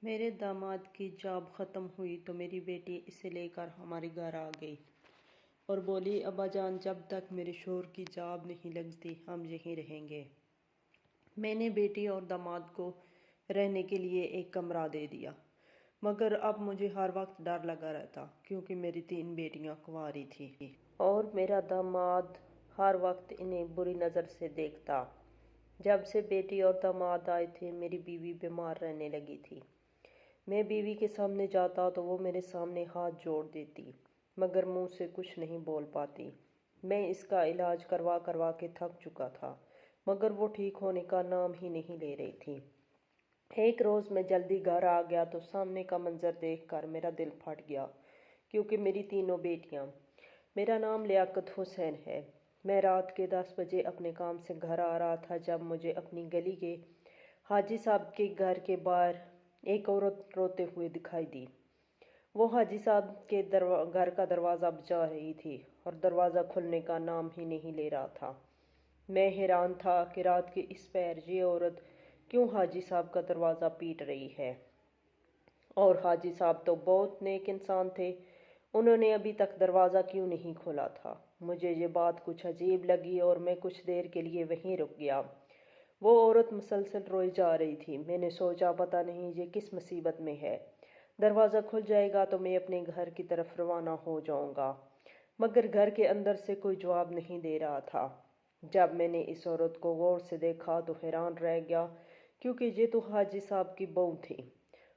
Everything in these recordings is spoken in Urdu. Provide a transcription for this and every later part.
میرے داماد کی جاب ختم ہوئی تو میری بیٹی اسے لے کر ہمارے گھر آ گئی اور بولی، ابا جان جب تک میرے شوہر کی جاب نہیں لگتی ہم یہیں رہیں گے۔ میں نے بیٹی اور داماد کو رہنے کے لیے ایک کمرہ دے دیا، مگر اب مجھے ہر وقت ڈر لگا رہتا کیونکہ میری 3 بیٹیاں کنواری تھیں اور میرا داماد ہر وقت انہیں بری نظر سے دیکھتا۔ جب سے بیٹی اور داماد آئے تھے میری بیوی بیمار رہنے لگی تھی۔ میں بیوی کے سامنے جاتا تو وہ میرے سامنے ہاتھ جوڑ دیتی مگر منہ سے کچھ نہیں بول پاتی۔ میں اس کا علاج کروا کے تھک چکا تھا مگر وہ ٹھیک ہونے کا نام ہی نہیں لے رہی تھی۔ ایک روز میں جلدی گھر آ گیا تو سامنے کا منظر دیکھ کر میرا دل پھٹ گیا کیونکہ میری تینوں بیٹیاں۔ میرا نام لیاقت حسین ہے۔ میں رات کے 10 بجے اپنے کام سے گھر آ رہا تھا جب مجھے اپنی گلی کے حاجی صاحب کے گھر کے باہر ایک عورت روتے ہوئے دکھائی دی۔ وہ حاجی صاحب کے گھر کا دروازہ بجا رہی تھی اور دروازہ کھلنے کا نام ہی نہیں لے رہا تھا۔ میں حیران تھا کہ رات کے اس پہر یہ عورت کیوں حاجی صاحب کا دروازہ پیٹ رہی ہے، اور حاجی صاحب تو بہت نیک انسان تھے، انہوں نے ابھی تک دروازہ کیوں نہیں کھولا تھا۔ مجھے یہ بات کچھ عجیب لگی اور میں کچھ دیر کے لیے وہیں رک گیا۔ وہ عورت مسلسل روئی جا رہی تھی۔ میں نے سوچا پتہ نہیں یہ کس مصیبت میں ہے، دروازہ کھل جائے گا تو میں اپنے گھر کی طرف روانہ ہو جاؤں گا، مگر گھر کے اندر سے کوئی جواب نہیں دے رہا تھا۔ جب میں نے اس عورت کو غور سے دیکھا تو حیران رہ گیا کیونکہ یہ تو حاجی صاحب کی بہو تھی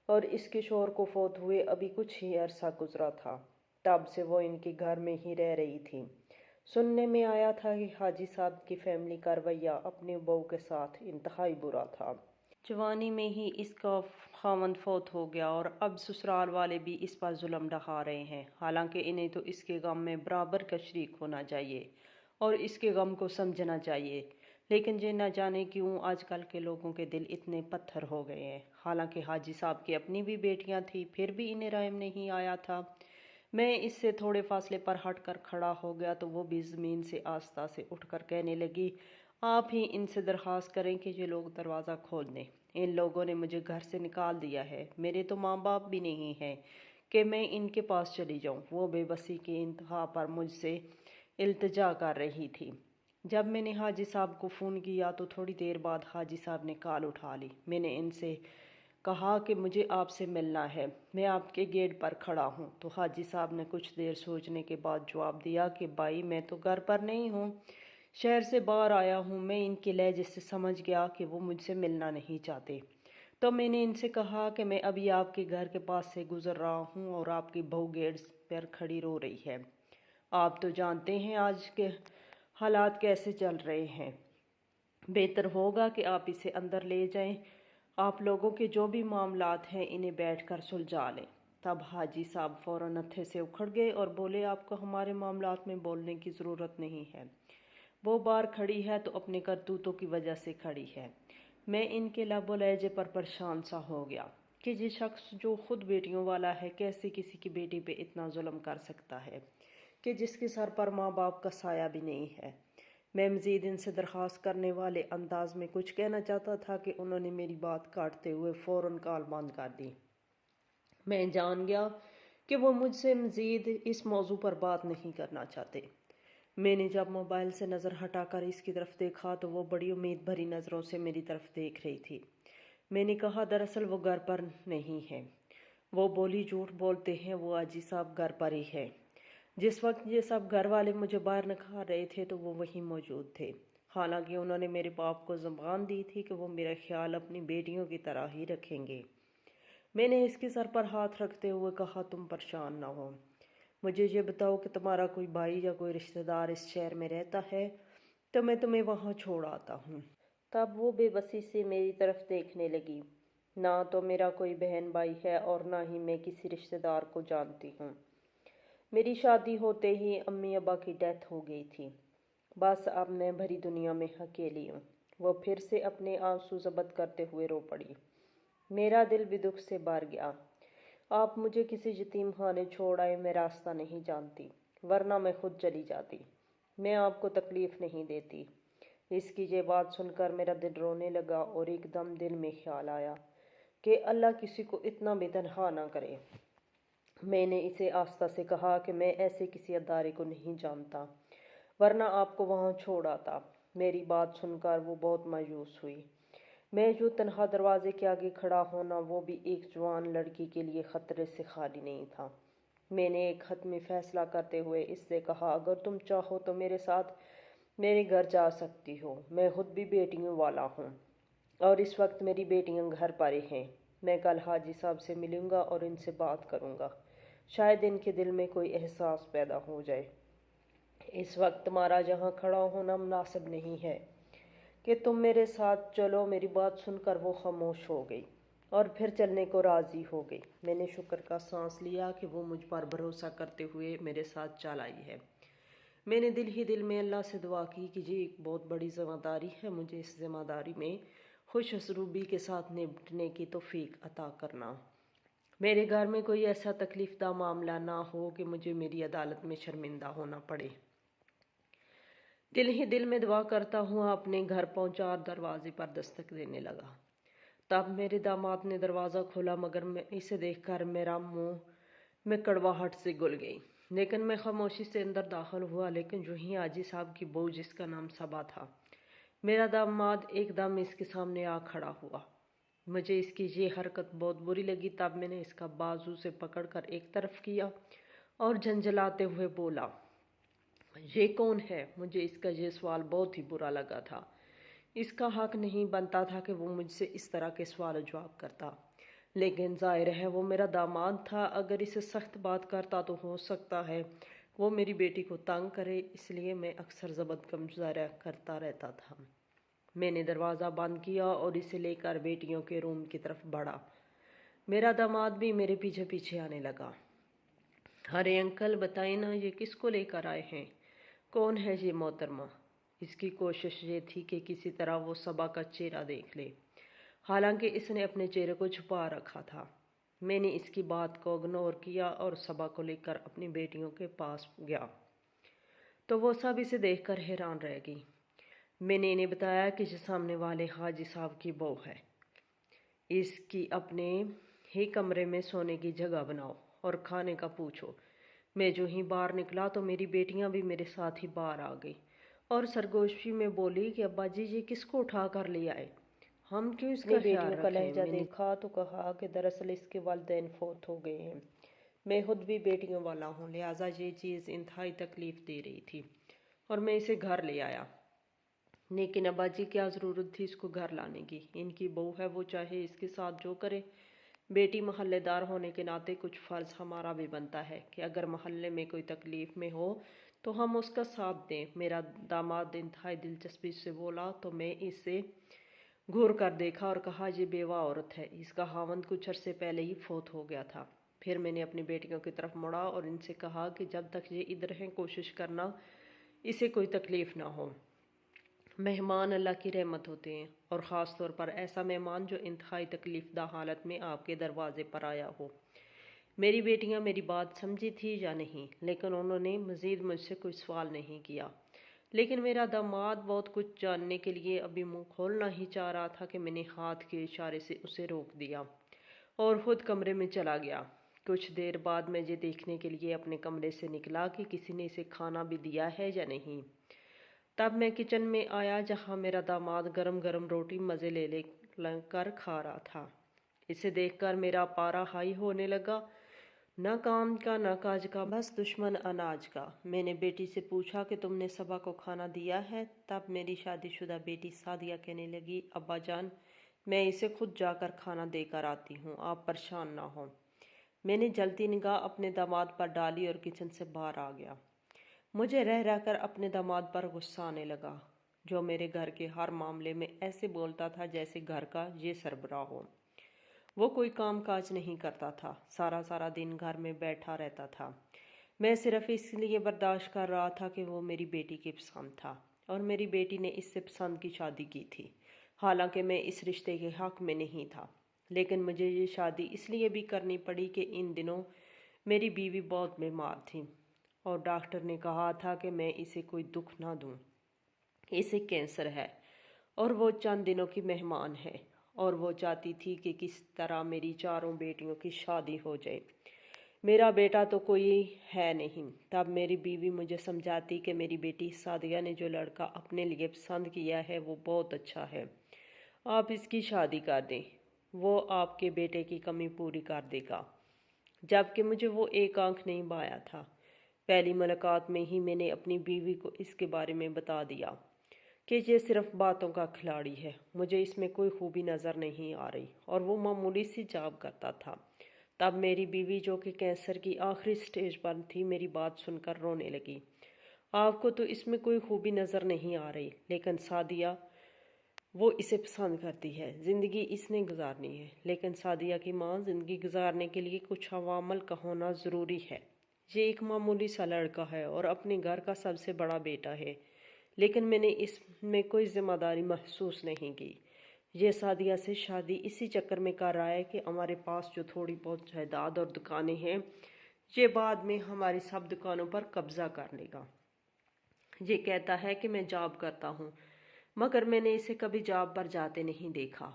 اور اس کے شوہر کو فوت ہوئے ابھی کچھ ہی عرصہ گزرا تھا۔ تب سے وہ ان کے گھر میں ہی رہ رہی تھی۔ سننے میں آیا تھا کہ حاجی صاحب کی فیملی کا رویہ اپنے بہو کے ساتھ انتہائی برا تھا۔ جوانی میں ہی اس کا خاوند فوت ہو گیا اور اب سسرال والے بھی اس پر ظلم ڈھا رہے ہیں، حالانکہ انہیں تو اس کے غم میں برابر کا شریک ہونا چاہیے اور اس کے غم کو سمجھنا چاہیے، لیکن یہ نہ جانے کیوں آج کل کے لوگوں کے دل اتنے پتھر ہو گئے ہیں۔ حالانکہ حاجی صاحب کی اپنی بھی بیٹیاں تھیں پھر بھی انہیں رحم نہیں آیا تھا۔ میں اس سے تھوڑے فاصلے پر ہٹ کر کھڑا ہو گیا تو وہ بھی زمین سے آہستہ سے اٹھ کر کہنے لگی، آپ ہی ان سے درخواست کریں کہ یہ لوگ دروازہ کھول دیں، ان لوگوں نے مجھے گھر سے نکال دیا ہے، میرے تو ماں باپ بھی نہیں ہیں کہ میں ان کے پاس چلی جاؤں۔ وہ بے بسی کی انتہا پر مجھ سے التجا کر رہی تھی۔ جب میں نے حاجی صاحب کو فون کیا تو تھوڑی دیر بعد حاجی صاحب نے کال اٹھا لی۔ میں نے ان سے کہا کہ مجھے آپ سے ملنا ہے، میں آپ کے گیٹ پر کھڑا ہوں۔ تو حاجی صاحب نے کچھ دیر سوچنے کے بعد جواب دیا کہ بھائی میں تو گھر پر نہیں ہوں، شہر سے باہر آیا ہوں۔ میں ان کے لہجے سے سمجھ گیا کہ وہ مجھ سے ملنا نہیں چاہتے، تو میں نے ان سے کہا کہ میں ابھی آپ کے گھر کے پاس سے گزر رہا ہوں اور آپ کی بہو گیٹ پر کھڑی رو رہی ہے۔ آپ تو جانتے ہیں آج کے حالات کیسے چل رہے ہیں، بہتر ہوگا کہ آپ اسے اندر لے جائیں، آپ لوگوں کے جو بھی معاملات ہیں انہیں بیٹھ کر سلجھا لیں۔ تب حاجی صاحب فوراً ہتھے سے اکھڑ گئے اور بولے، آپ کو ہمارے معاملات میں بولنے کی ضرورت نہیں ہے، وہ باہر کھڑی ہے تو اپنے کرتوتوں کی وجہ سے کھڑی ہے۔ میں ان کے لب و لہجے پر پریشان سا ہو گیا کہ یہ شخص جو خود بیٹیوں والا ہے کیسے کسی کی بیٹی پہ اتنا ظلم کر سکتا ہے کہ جس کے سر پر ماں باپ کا سایہ بھی نہیں ہے۔ میں مزید ان سے درخواست کرنے والے انداز میں کچھ کہنا چاہتا تھا کہ انہوں نے میری بات کاٹتے ہوئے فوراً کال بند کر دی۔ میں جان گیا کہ وہ مجھ سے مزید اس موضوع پر بات نہیں کرنا چاہتے۔ میں نے جب موبائل سے نظر ہٹا کر اس کی طرف دیکھا تو وہ بڑی امید بھری نظروں سے میری طرف دیکھ رہی تھی۔ میں نے کہا، دراصل وہ گھر پر نہیں ہے۔ وہ بولی، جھوٹ بولتے ہیں، وہ حاجی صاحب گھر پر ہی ہے۔ جس وقت یہ سب گھر والے مجھے باہر نکال رہے تھے تو وہ وہیں موجود تھے، حالانکہ انہوں نے میرے باپ کو زبان دی تھی کہ وہ میرا خیال اپنی بیٹیوں کی طرح ہی رکھیں گے۔ میں نے اس کے سر پر ہاتھ رکھتے ہوئے کہا، تم پریشان نہ ہو، مجھے یہ بتاؤ کہ تمہارا کوئی بھائی یا کوئی رشتہ دار اس شہر میں رہتا ہے تو میں تمہیں وہاں چھوڑ آتا ہوں۔ تب وہ بے بسی سے میری طرف دیکھنے لگی۔ نہ تو میرا کوئی بہن بھائی ہے اور نہ ہی میں کسی رشتہ دار کو جانتی ہوں۔ میری شادی ہوتے ہی امی ابا کی ڈیتھ ہو گئی تھی، بس اب میں بھری دنیا میں اکیلی ہوں۔ وہ پھر سے اپنے آنسو ضبط کرتے ہوئے رو پڑی۔ میرا دل بھی دکھ سے بھر گیا۔ آپ مجھے کسی یتیم خانے چھوڑ آئے، میں راستہ نہیں جانتی، ورنہ میں خود چلی جاتی، میں آپ کو تکلیف نہیں دیتی۔ اس کی یہ بات سن کر میرا دل رونے لگا اور ایک دم دل میں خیال آیا کہ اللہ کسی کو اتنا بھی تنہا نہ کرے۔ میں نے اسے آہستہ سے کہا کہ میں ایسے کسی ادارے کو نہیں جانتا، ورنہ آپ کو وہاں چھوڑ آتا۔ میری بات سن کر وہ بہت مایوس ہوئی۔ میں جو تنہا دروازے کے آگے کھڑا ہونا، وہ بھی ایک جوان لڑکی کے لیے خطرے سے خالی نہیں تھا۔ میں نے ایک حتمی فیصلہ کرتے ہوئے اس سے کہا، اگر تم چاہو تو میرے ساتھ میرے گھر جا سکتی ہو۔ میں خود بھی بیٹیوں والا ہوں اور اس وقت میری بیٹیاں گھر پر ہی ہیں۔ میں کل حاجی صاحب سے ملوں گا اور ان سے بات کروں گا، شاید ان کے دل میں کوئی احساس پیدا ہو جائے۔ اس وقت تمہارا جہاں کھڑا ہونا مناسب نہیں ہے کہ تم میرے ساتھ چلو۔ میری بات سن کر وہ خاموش ہو گئی اور پھر چلنے کو راضی ہو گئی۔ میں نے شکر کا سانس لیا کہ وہ مجھ پر بھروسہ کرتے ہوئے میرے ساتھ چل آئی ہے۔ میں نے دل ہی دل میں اللہ سے دعا کی کہ یہ ایک بہت بڑی ذمہ داری ہے، مجھے اس ذمہ داری میں خوش اسلوبی کے ساتھ نپٹنے کی توفیق عطا کرنا۔ میرے گھر میں کوئی ایسا تکلیف دہ معاملہ نہ ہو کہ مجھے میری عدالت میں شرمندہ ہونا پڑے۔ دل ہی دل میں دعا کرتا ہوا اپنے گھر پہنچا اور دروازے پر دستک دینے لگا۔ تب میرے داماد نے دروازہ کھولا، مگر اسے دیکھ کر میرا منہ میں کڑواہٹ سے گل گئی۔ لیکن میں خاموشی سے اندر داخل ہوا۔ لیکن جو ہی حاجی صاحب کی بہو، جس کا نام صبا تھا، میرا داماد ایک دم اس کے سامنے آ کھڑا ہوا۔ مجھے اس کی یہ حرکت بہت بری لگی۔ تب میں نے اس کا بازو سے پکڑ کر ایک طرف کیا اور جھنجھلاتے ہوئے بولا، یہ کون ہے؟ مجھے اس کا یہ سوال بہت ہی برا لگا تھا۔ اس کا حق نہیں بنتا تھا کہ وہ مجھ سے اس طرح کے سوال و جواب کرتا، لیکن ظاہر ہے وہ میرا داماد تھا۔ اگر اسے سخت بات کرتا تو ہو سکتا ہے وہ میری بیٹی کو تنگ کرے، اس لیے میں اکثر زبان کا مظاہرہ کرتا رہتا تھا۔ میں نے دروازہ بند کیا اور اسے لے کر بیٹیوں کے روم کی طرف بڑھا۔ میرا داماد بھی میرے پیچھے پیچھے آنے لگا۔ ارے انکل، بتائیں نا، یہ کس کو لے کر آئے ہیں؟ کون ہے یہ محترمہ؟ اس کی کوشش یہ تھی کہ کسی طرح وہ صبا کا چہرہ دیکھ لے، حالانکہ اس نے اپنے چہرے کو چھپا رکھا تھا۔ میں نے اس کی بات کو اگنور کیا اور صبا کو لے کر اپنی بیٹیوں کے پاس گیا تو وہ سب اسے دیکھ کر حیران رہ گئی۔ میں نے انہیں بتایا کہ یہ سامنے والے حاجی صاحب کی بہو ہے، اس کی اپنے ہی کمرے میں سونے کی جگہ بناؤ اور کھانے کا پوچھو۔ میں جو ہی باہر نکلا تو میری بیٹیاں بھی میرے ساتھ ہی باہر آ گئی اور سرگوشی میں بولی کہ ابا جی، یہ کس کو اٹھا کر لے آئے؟ ہم کیوں اس کا خیال رکھیں؟ لہجہ دیکھا تو کہا کہ دراصل اس کے والدین فوت ہو گئے ہیں۔ میں خود بھی بیٹیوں والا ہوں، لہٰذا یہ چیز انتہائی تکلیف دے رہی تھی اور میں اسے گھر لے آیا۔ لیکن ابا جی، کیا ضرورت تھی اس کو گھر لانے کی؟ ان کی بہو ہے، وہ چاہے اس کے ساتھ جو کرے۔ بیٹی محلے دار ہونے کے ناطے کچھ فرض ہمارا بھی بنتا ہے کہ اگر محلے میں کوئی تکلیف میں ہو تو ہم اس کا ساتھ دیں۔ میرا داماد انتہائی دلچسپی سے بولا تو میں اسے گھور کر دیکھا اور کہا، یہ بیوہ عورت ہے، اس کا خاوند کچھ عرصے پہلے ہی فوت ہو گیا تھا۔ پھر میں نے اپنی بیٹیوں کی طرف مڑا اور ان سے کہا کہ جب تک یہ ادھر ہیں کوشش کرنا اسے کوئی تکلیف نہ ہو۔ مہمان اللہ کی رحمت ہوتے ہیں، اور خاص طور پر ایسا مہمان جو انتہائی تکلیف دہ حالت میں آپ کے دروازے پر آیا ہو۔ میری بیٹیاں میری بات سمجھی تھی یا نہیں، لیکن انہوں نے مزید مجھ سے کوئی سوال نہیں کیا۔ لیکن میرا داماد بہت کچھ جاننے کے لیے ابھی منہ کھولنا ہی چاہ رہا تھا کہ میں نے ہاتھ کے اشارے سے اسے روک دیا اور خود کمرے میں چلا گیا۔ کچھ دیر بعد میں یہ دیکھنے کے لیے اپنے کمرے سے نکلا کہ کسی نے اسے کھانا بھی دیا ہے یا نہیں۔ تب میں کچن میں آیا جہاں میرا داماد گرم گرم روٹی مزے لے کر کھا رہا تھا۔ اسے دیکھ کر میرا پارا ہائی ہونے لگا، نہ کام کا نہ کاج کا، بس دشمن اناج کا۔ میں نے بیٹی سے پوچھا کہ تم نے صبا کو کھانا دیا ہے؟ تب میری شادی شدہ بیٹی سعدیہ کہنے لگی، ابا جان، میں اسے خود جا کر کھانا دے کر آتی ہوں، آپ پریشان نہ ہوں۔ میں نے جلتی نگاہ اپنے داماد پر ڈالی اور کچن سے باہر آ گیا۔ مجھے رہ رہ کر اپنے داماد پر غصہ آنے لگا، جو میرے گھر کے ہر معاملے میں ایسے بولتا تھا جیسے گھر کا یہ سربراہ ہو۔ وہ کوئی کام کاج نہیں کرتا تھا، سارا دن گھر میں بیٹھا رہتا تھا۔ میں صرف اس لیے برداشت کر رہا تھا کہ وہ میری بیٹی کی پسند تھا اور میری بیٹی نے اس سے پسند کی شادی کی تھی، حالانکہ میں اس رشتے کے حق میں نہیں تھا۔ لیکن مجھے یہ شادی اس لیے بھی کرنی پڑی کہ ان دنوں میری بیوی بہت بیمار تھی اور ڈاکٹر نے کہا تھا کہ میں اسے کوئی دکھ نہ دوں۔ اسے کینسر ہے اور وہ چند دنوں کی مہمان ہے اور وہ چاہتی تھی کہ کس طرح میری چاروں بیٹیوں کی شادی ہو جائے۔ میرا بیٹا تو کوئی ہے نہیں۔ تب میری بیوی مجھے سمجھاتی کہ میری بیٹی سعدیہ نے جو لڑکا اپنے لیے پسند کیا ہے وہ بہت اچھا ہے، آپ اس کی شادی کر دیں، وہ آپ کے بیٹے کی کمی پوری کر دے گا۔ جبکہ مجھے وہ ایک آنکھ نہیں بھایا تھا۔ پہلی ملاقات میں ہی میں نے اپنی بیوی کو اس کے بارے میں بتا دیا کہ یہ صرف باتوں کا کھلاڑی ہے، مجھے اس میں کوئی خوبی نظر نہیں آ رہی، اور وہ معمولی سی جاب کرتا تھا۔ تب میری بیوی جو کہ کینسر کی آخری سٹیج پر تھی میری بات سن کر رونے لگی۔ آپ کو تو اس میں کوئی خوبی نظر نہیں آ رہی، لیکن سعدیہ وہ اسے پسند کرتی ہے، زندگی اس نے گزارنی ہے۔ لیکن سعدیہ کی ماں، زندگی گزارنے کے لیے کچھ عوامل کا ہونا ضروری ہے۔ یہ ایک معمولی سا لڑکا ہے اور اپنے گھر کا سب سے بڑا بیٹا ہے، لیکن میں نے اس میں کوئی ذمہ داری محسوس نہیں کی۔ یہ سعدیہ سے شادی اسی چکر میں کر رہا ہے کہ ہمارے پاس جو تھوڑی بہت جائیداد اور دکانیں ہیں، یہ بعد میں ہماری سب دکانوں پر قبضہ کر لے گا۔ یہ کہتا ہے کہ میں جاب کرتا ہوں، مگر میں نے اسے کبھی جاب پر جاتے نہیں دیکھا،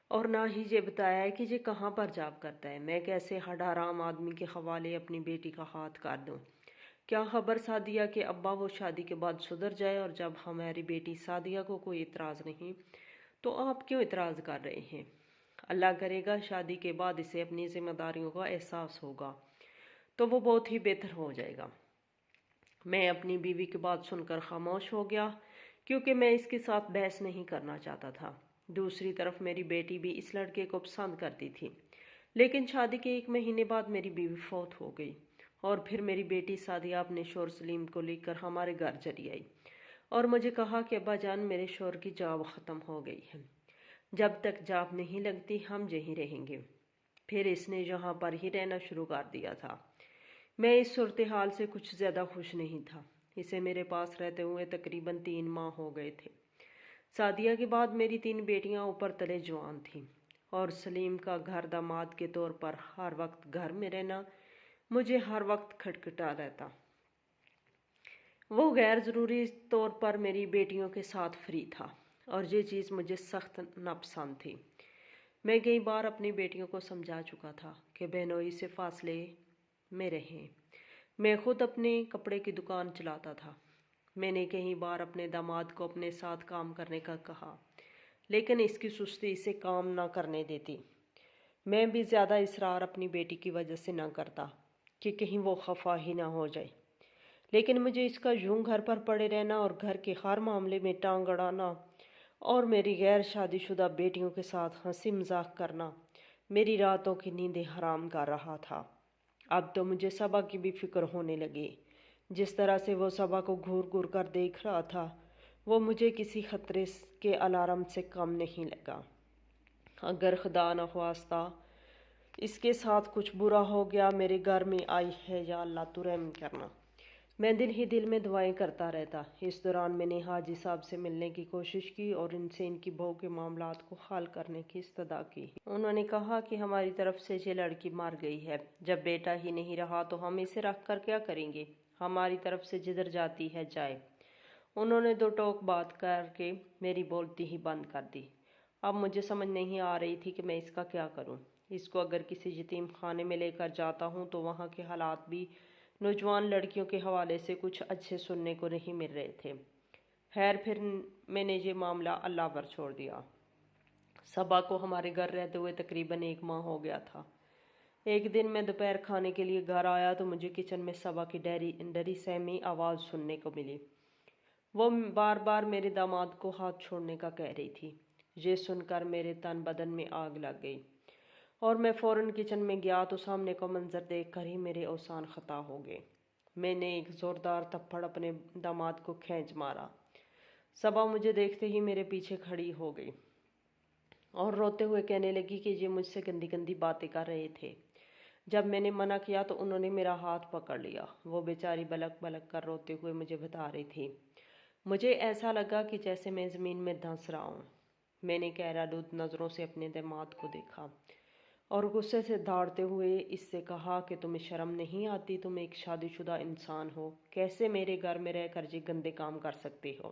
اور نہ ہی یہ بتایا ہے کہ یہ کہاں پر جاب کرتا ہے۔ میں کیسے ہر حرام آدمی کے حوالے اپنی بیٹی کا ہاتھ کر دوں؟ کیا خبر سعدیہ کے ابا وہ شادی کے بعد سدھر جائے، اور جب ہماری بیٹی سعدیہ کو کوئی اعتراض نہیں تو آپ کیوں اعتراض کر رہے ہیں؟ اللہ کرے گا شادی کے بعد اسے اپنی ذمہ داریوں کا احساس ہوگا تو وہ بہت ہی بہتر ہو جائے گا۔ میں اپنی بیوی کی بات سن کر خاموش ہو گیا، کیونکہ میں اس کے ساتھ بحث نہیں کرنا چاہتا تھا۔ دوسری طرف میری بیٹی بھی اس لڑکے کو پسند کرتی تھی، لیکن شادی کے 1 مہینے بعد میری بیوی فوت ہو گئی، اور پھر میری بیٹی سعدیہ اپنے شوہر سلیم کو لے کر ہمارے گھر چلی آئی اور مجھے کہا کہ ابا جان میرے شوہر کی جاب ختم ہو گئی ہے، جب تک جاب نہیں لگتی ہم یہیں رہیں گے۔ پھر اس نے یہاں پر ہی رہنا شروع کر دیا تھا۔ میں اس صورتحال سے کچھ زیادہ خوش نہیں تھا۔ اسے میرے پاس رہتے ہوئے تقریباً 3 ماہ ہو گئے تھے۔ سعدیہ کے بعد میری 3 بیٹیاں اوپر تلے جوان تھیں، اور سلیم کا گھر داماد کے طور پر ہر وقت گھر میں رہنا مجھے ہر وقت کھٹکھٹا رہتا۔ وہ غیر ضروری طور پر میری بیٹیوں کے ساتھ فری تھا، اور یہ چیز مجھے سخت ناپسند تھی۔ میں کئی بار اپنی بیٹیوں کو سمجھا چکا تھا کہ بہنوئی سے فاصلے میں رہیں۔ میں خود اپنے کپڑے کی دکان چلاتا تھا۔ میں نے کئی بار اپنے داماد کو اپنے ساتھ کام کرنے کا کہا، لیکن اس کی سستی اسے کام نہ کرنے دیتی۔ میں بھی زیادہ اصرار اپنی بیٹی کی وجہ سے نہ کرتا کہ کہیں وہ خفا ہی نہ ہو جائے، لیکن مجھے اس کا یوں گھر پر پڑے رہنا اور گھر کے ہر معاملے میں ٹانگ اڑانا اور میری غیر شادی شدہ بیٹیوں کے ساتھ ہنسی مذاق کرنا میری راتوں کی نیندیں حرام کر رہا تھا۔ اب تو مجھے صبا کی بھی فکر ہونے لگی۔ جس طرح سے وہ صبا کو گھور گھور کر دیکھ رہا تھا، وہ مجھے کسی خطرے کے الارم سے کم نہیں لگا۔ اگر خدا نخواستہ اس کے ساتھ کچھ برا ہو گیا میرے گھر میں آئی ہے، یا اللہ تو رحم کرنا، میں دل ہی دل میں دعائیں کرتا رہتا۔ اس دوران میں نے حاجی صاحب سے ملنے کی کوشش کی اور ان سے ان کی بہو کے معاملات کو حل کرنے کی استدعا کی۔ انہوں نے کہا کہ ہماری طرف سے یہ لڑکی مر گئی ہے، جب بیٹا ہی نہیں رہا تو ہم اسے رکھ کر کیا کریں گے؟ ہماری طرف سے جدھر جاتی ہے جائے۔ انہوں نے 2 ٹوک بات کر کے میری بولتی ہی بند کر دی۔ اب مجھے سمجھ نہیں آ رہی تھی کہ میں اس کا کیا کروں۔ اس کو اگر کسی یتیم خانے میں لے کر جاتا ہوں تو وہاں کے حالات بھی نوجوان لڑکیوں کے حوالے سے کچھ اچھے سننے کو نہیں مل رہے تھے۔ خیر پھر میں نے یہ معاملہ اللہ پر چھوڑ دیا۔ صبا کو ہمارے گھر رہتے ہوئے تقریباً 1 ماہ ہو گیا تھا۔ ایک دن میں دوپہر کھانے کے لیے گھر آیا تو مجھے کچن میں صبا کی ڈری سہمی آواز سننے کو ملی۔ وہ بار بار میرے داماد کو ہاتھ چھوڑنے کا کہہ رہی تھی۔ یہ سن کر میرے تن بدن میں آگ لگ گئی، اور میں فوراً کچن میں گیا تو سامنے کا منظر دیکھ کر ہی میرے اوزان خطا ہو گئے۔ میں نے ایک زوردار تھپڑ اپنے داماد کو کھینچ مارا۔ صبا مجھے دیکھتے ہی میرے پیچھے کھڑی ہو گئی اور روتے ہوئے کہنے لگی کہ یہ مجھ سے گندی گندی باتیں کر رہے تھے۔ جب میں نے منع کیا تو انہوں نے میرا ہاتھ پکڑ لیا۔ وہ بیچاری بلک بلک کر روتے ہوئے مجھے بتا رہی تھی۔ مجھے ایسا لگا کہ جیسے میں زمین میں دھنس رہا ہوں۔ میں نے کہرآلود نظروں سے اپنے داماد کو دیکھا اور غصے سے دھاڑتے ہوئے اس سے کہا کہ تمہیں شرم نہیں آتی؟ تم ایک شادی شدہ انسان ہو، کیسے میرے گھر میں رہ کر یہ گندے کام کر سکتے ہو؟